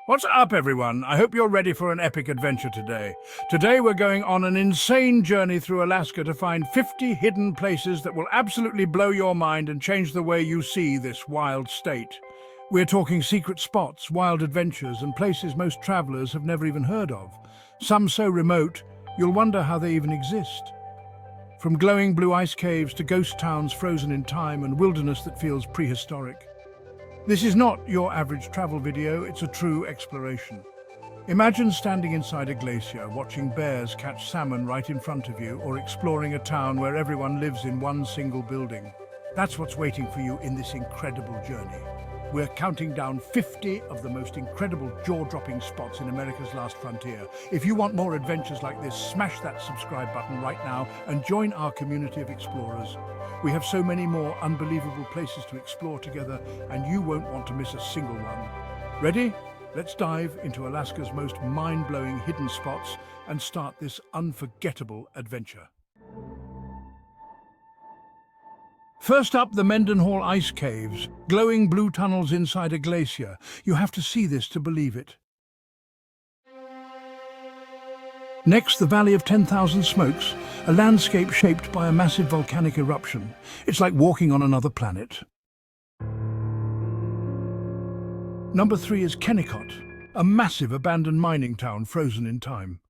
What's up, everyone? I hope you're ready for an epic adventure today. Today we're going on an insane journey through Alaska to find 50 hidden places that will absolutely blow your mind and change the way you see this wild state. We're talking secret spots, wild adventures, and places most travelers have never even heard of. Some so remote, you'll wonder how they even exist. From glowing blue ice caves to ghost towns frozen in time and wilderness that feels prehistoric. This is not your average travel video, it's a true exploration. Imagine standing inside a glacier, watching bears catch salmon right in front of you, or exploring a town where everyone lives in one single building. That's what's waiting for you in this incredible journey. We're counting down 50 of the most incredible jaw-dropping spots in America's last frontier. If you want more adventures like this, smash that subscribe button right now and join our community of explorers. We have so many more unbelievable places to explore together, and you won't want to miss a single one. Ready? Let's dive into Alaska's most mind-blowing hidden spots and start this unforgettable adventure. First up, the Mendenhall Ice Caves, glowing blue tunnels inside a glacier. You have to see this to believe it. Next, the Valley of 10,000 Smokes, a landscape shaped by a massive volcanic eruption. It's like walking on another planet. Number 3 is Kennecott, a massive abandoned mining town frozen in time.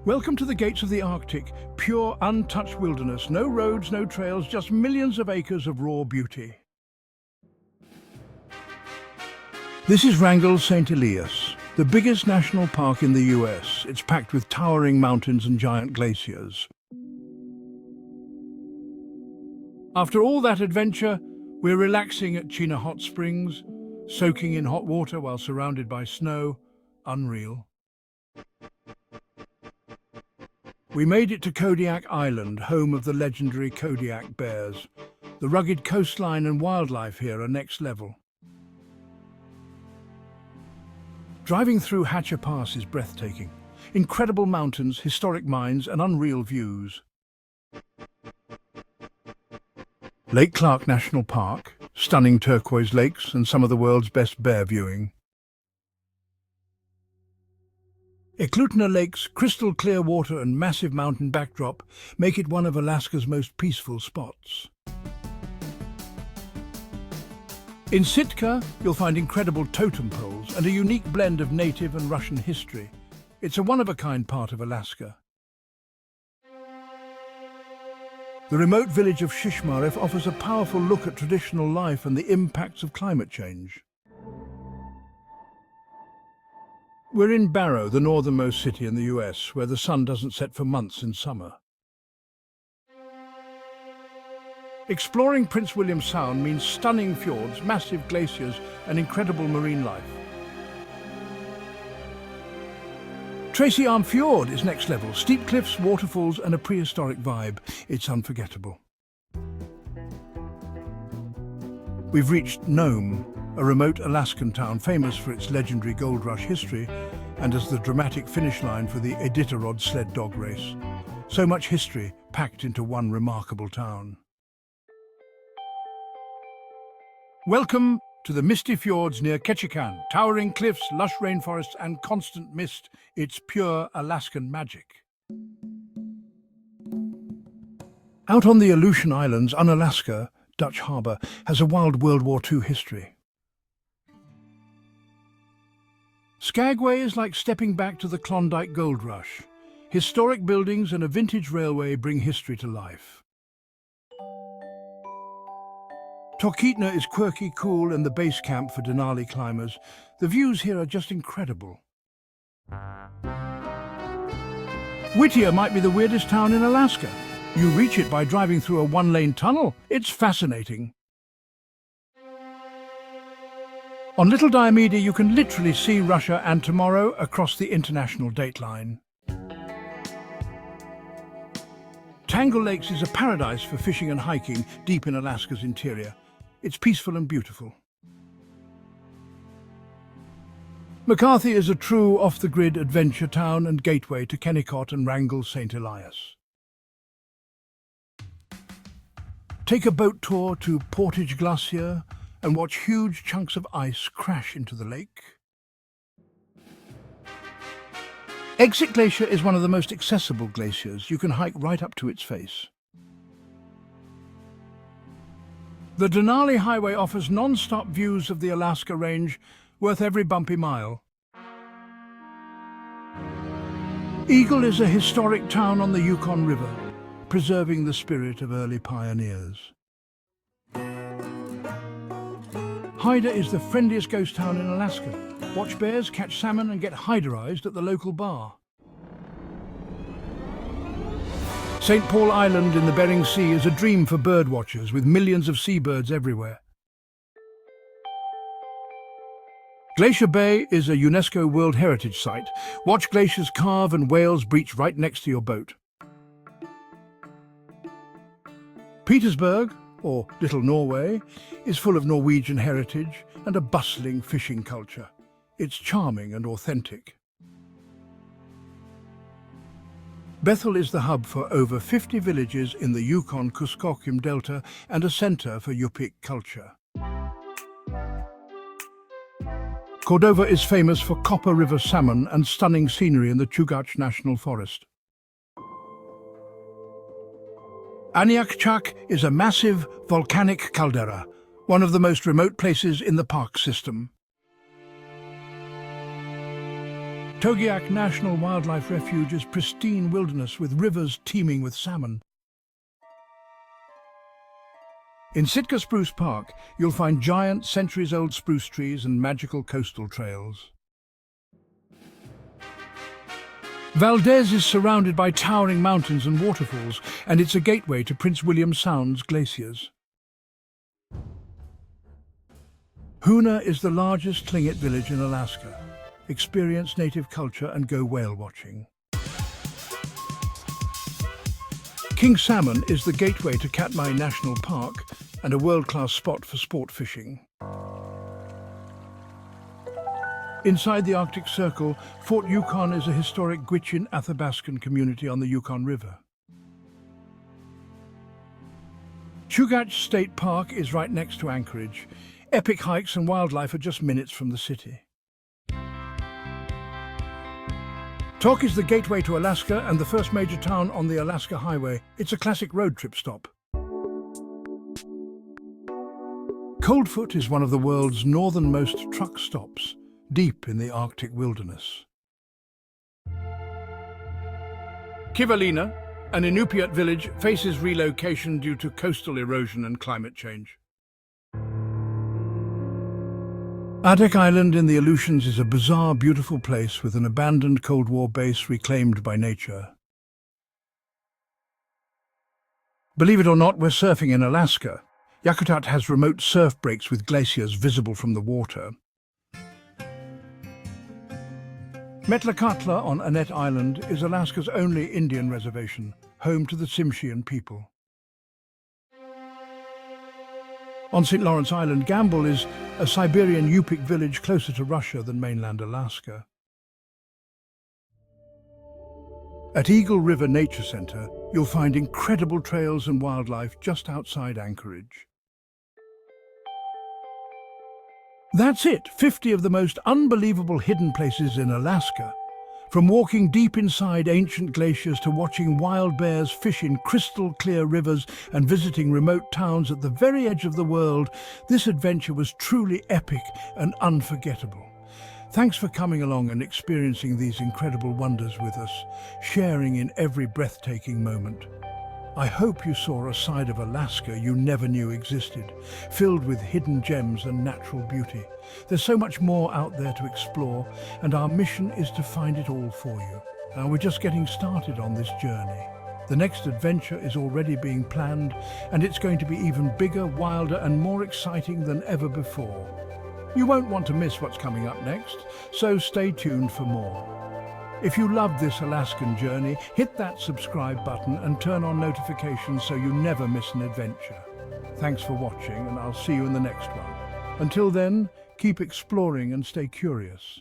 Welcome to the gates of the Arctic, pure, untouched wilderness. No roads, no trails, just millions of acres of raw beauty. This is Wrangell St. Elias, the biggest national park in the US. It's packed with towering mountains and giant glaciers. After all that adventure, we're relaxing at Chena Hot Springs, soaking in hot water while surrounded by snow. Unreal. We made it to Kodiak Island, home of the legendary Kodiak bears. The rugged coastline and wildlife here are next level. Driving through Hatcher Pass is breathtaking. Incredible mountains, historic mines, and unreal views. Lake Clark National Park, stunning turquoise lakes, and some of the world's best bear viewing. Eklutna Lake's crystal clear water and massive mountain backdrop make it one of Alaska's most peaceful spots. In Sitka, you'll find incredible totem poles and a unique blend of native and Russian history. It's a one-of-a-kind part of Alaska. The remote village of Shishmaref offers a powerful look at traditional life and the impacts of climate change. We're in Barrow, the northernmost city in the US, where the sun doesn't set for months in summer. Exploring Prince William Sound means stunning fjords, massive glaciers, and incredible marine life. Tracy Arm Fjord is next level. Steep cliffs, waterfalls, and a prehistoric vibe. It's unforgettable. We've reached Nome, a remote Alaskan town famous for its legendary gold rush history and as the dramatic finish line for the Iditarod sled dog race. So much history packed into one remarkable town. Welcome to the misty fjords near Ketchikan. Towering cliffs, lush rainforests, and constant mist. It's pure Alaskan magic. Out on the Aleutian Islands, Unalaska, Dutch Harbour, has a wild World War II history. Skagway is like stepping back to the Klondike Gold Rush. Historic buildings and a vintage railway bring history to life. Talkeetna is quirky, cool, and the base camp for Denali climbers. The views here are just incredible. Whittier might be the weirdest town in Alaska. You reach it by driving through a one-lane tunnel. It's fascinating. On Little Diomede, you can literally see Russia and tomorrow across the international dateline. Tangle Lakes is a paradise for fishing and hiking deep in Alaska's interior. It's peaceful and beautiful. McCarthy is a true off-the-grid adventure town and gateway to Kennecott and Wrangell St. Elias. Take a boat tour to Portage Glacier, and watch huge chunks of ice crash into the lake. Exit Glacier is one of the most accessible glaciers. You can hike right up to its face. The Denali Highway offers non-stop views of the Alaska Range, worth every bumpy mile. Eagle is a historic town on the Yukon River, preserving the spirit of early pioneers. Hyder is the friendliest ghost town in Alaska. Watch bears, catch salmon and get hyderized at the local bar. St. Paul Island in the Bering Sea is a dream for bird watchers, with millions of seabirds everywhere. Glacier Bay is a UNESCO World Heritage Site. Watch glaciers carve and whales breach right next to your boat. Petersburg, or Little Norway, is full of Norwegian heritage and a bustling fishing culture. It's charming and authentic. Bethel is the hub for over 50 villages in the Yukon-Kuskokwim Delta and a centre for Yupik culture. Cordova is famous for Copper River salmon and stunning scenery in the Chugach National Forest. Aniakchak is a massive volcanic caldera, one of the most remote places in the park system. Togiak National Wildlife Refuge is pristine wilderness with rivers teeming with salmon. In Sitka Spruce Park, you'll find giant, centuries-old spruce trees and magical coastal trails. Valdez is surrounded by towering mountains and waterfalls, and it's a gateway to Prince William Sound's glaciers. Hoona is the largest Tlingit village in Alaska. Experience native culture and go whale watching. King Salmon is the gateway to Katmai National Park and a world-class spot for sport fishing. Inside the Arctic Circle, Fort Yukon is a historic Gwich'in Athabascan community on the Yukon River. Chugach State Park is right next to Anchorage. Epic hikes and wildlife are just minutes from the city. Tok is the gateway to Alaska and the first major town on the Alaska Highway. It's a classic road trip stop. Coldfoot is one of the world's northernmost truck stops, deep in the Arctic wilderness. Kivalina, an Inupiat village, faces relocation due to coastal erosion and climate change. Adak Island in the Aleutians is a bizarre, beautiful place with an abandoned Cold War base reclaimed by nature. Believe it or not, we're surfing in Alaska. Yakutat has remote surf breaks with glaciers visible from the water. Metlakatla on Annette Island is Alaska's only Indian reservation, home to the Tsimshian people. On St. Lawrence Island, Gamble is a Siberian Yupik village closer to Russia than mainland Alaska. At Eagle River Nature Center, you'll find incredible trails and wildlife just outside Anchorage. That's it, 50 of the most unbelievable hidden places in Alaska. From walking deep inside ancient glaciers to watching wild bears fish in crystal-clear rivers and visiting remote towns at the very edge of the world, this adventure was truly epic and unforgettable. Thanks for coming along and experiencing these incredible wonders with us, sharing in every breathtaking moment. I hope you saw a side of Alaska you never knew existed, filled with hidden gems and natural beauty. There's so much more out there to explore, and our mission is to find it all for you. Now we're just getting started on this journey. The next adventure is already being planned, and it's going to be even bigger, wilder, and more exciting than ever before. You won't want to miss what's coming up next, so stay tuned for more. If you loved this Alaskan journey, hit that subscribe button and turn on notifications so you never miss an adventure. Thanks for watching, and I'll see you in the next one. Until then, keep exploring and stay curious.